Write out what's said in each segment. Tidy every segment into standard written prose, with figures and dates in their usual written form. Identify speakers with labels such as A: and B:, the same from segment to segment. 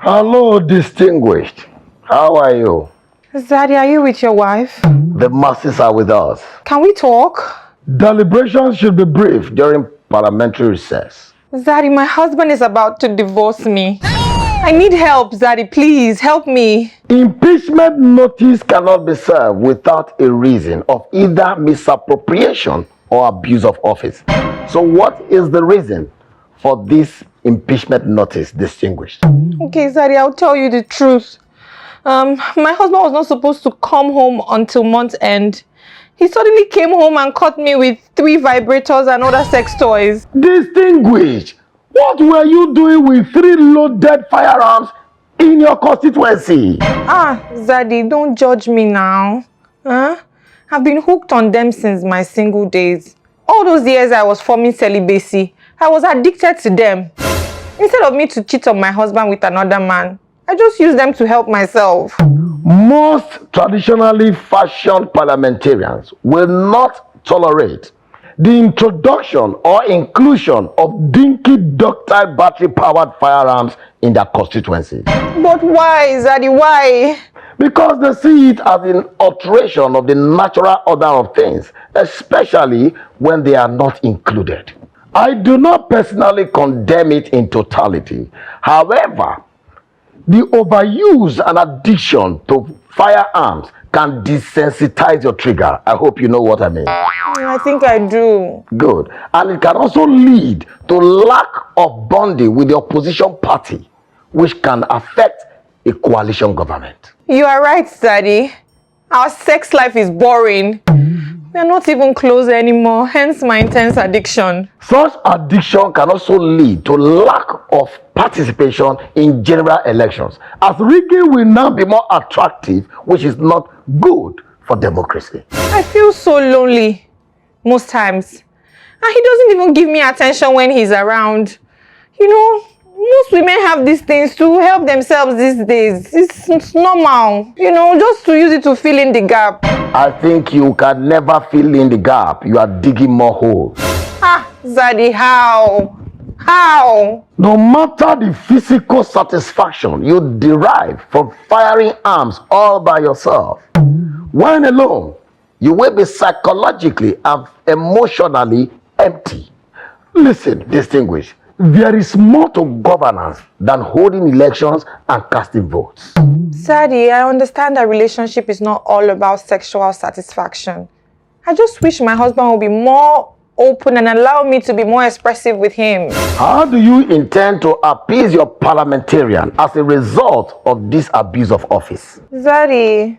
A: Hello, distinguished. How are you?
B: Zaddy, are you with your wife?
A: The masses are with us.
B: Can we talk?
A: Deliberations should be brief during parliamentary recess.
B: Zaddy, my husband is about to divorce me. I need help, Zaddy. Please, help me.
A: Impeachment notice cannot be served without a reason of either misappropriation or abuse of office. So what is the reason for this impeachment notice, distinguished?
B: Okay, Zaddy, I'll tell you the truth. My husband was not supposed to come home until month end. He suddenly came home and caught me with 3 vibrators and other sex toys.
A: Distinguished, what were you doing with 3 loaded firearms in your constituency?
B: Zaddy, don't judge me now. I've been hooked on them since my single days. All those years I was forming celibacy, I was addicted to them. Instead of me to cheat on my husband with another man, I just used them to help myself.
A: Most traditionally fashioned parliamentarians will not tolerate the introduction or inclusion of dinky ductile battery-powered firearms in their constituency.
B: But why, Zaddy, why?
A: Because they see it as an alteration of the natural order of things, especially when they are not included. I do not personally condemn it in totality. However, the overuse and addiction to firearms can desensitize your trigger. I hope you know what I mean.
B: I think I do.
A: Good. And it can also lead to lack of bonding with the opposition party, which can affect a coalition government.
B: You are right, Zaddy. Our sex life is boring. We are not even close anymore, hence my intense addiction.
A: Such addiction can also lead to lack of participation in general elections, as rigging will now be more attractive, which is not good for democracy.
B: I feel so lonely most times. And he doesn't even give me attention when he's around. You know, most women have these things to help themselves these days. It's normal, you know, just to use it to fill in the gap.
A: I think you can never fill in the gap. You are digging more holes.
B: Zaddy, how? How?
A: No matter the physical satisfaction you derive from firing arms all by yourself, when alone, you will be psychologically and emotionally empty. Listen, distinguished, there is more to governance than holding elections and casting votes.
B: Zaddy, I understand that relationship is not all about sexual satisfaction. I just wish my husband would be more open and allow me to be more expressive with him.
A: How do you intend to appease your parliamentarian as a result of this abuse of office?
B: Zaddy,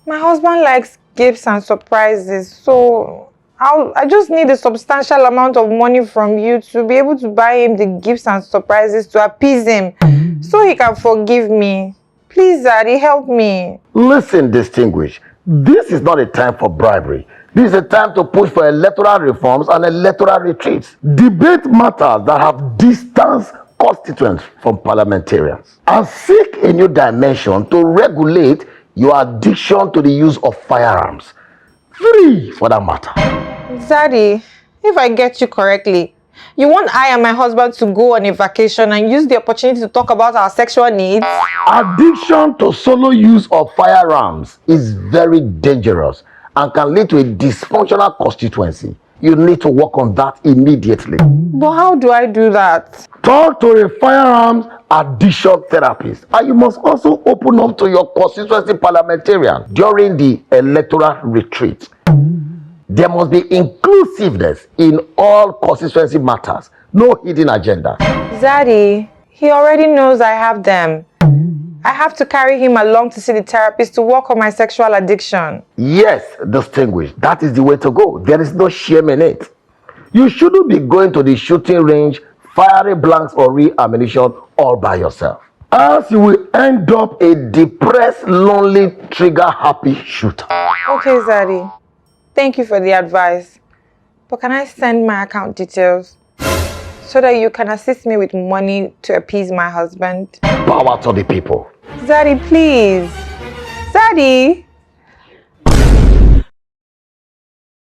B: my husband likes gifts and surprises, so I just need a substantial amount of money from you to be able to buy him the gifts and surprises to appease him so he can forgive me. Please, Zaddy, help me.
A: Listen, distinguished, this is not a time for bribery. This is a time to push for electoral reforms and electoral retreats. Debate matters that have distanced constituents from parliamentarians. And seek a new dimension to regulate your addiction to the use of firearms. 3 for that matter.
B: Zaddy, if I get you correctly, you want I and my husband to go on a vacation and use the opportunity to talk about our sexual needs?
A: Addiction to solo use of firearms is very dangerous and can lead to a dysfunctional constituency. You need to work on that immediately.
B: But how do I do that?
A: Talk to a firearms addiction therapist, and you must also open up to your constituency parliamentarian during the electoral retreat. There must be inclusiveness in all constituency matters, no hidden agenda.
B: Zaddy, he already knows I have them. I have to carry him along to see the therapist to work on my sexual addiction.
A: Yes, distinguished, that is the way to go. There is no shame in it. You shouldn't be going to the shooting range, firing blanks or real ammunition all by yourself. Else you will end up a depressed, lonely, trigger-happy shooter.
B: Okay, Zaddy. Thank you for the advice. But can I send my account details so that you can assist me with money to appease my husband?
A: Power to the people.
B: Zaddy, please. Zaddy!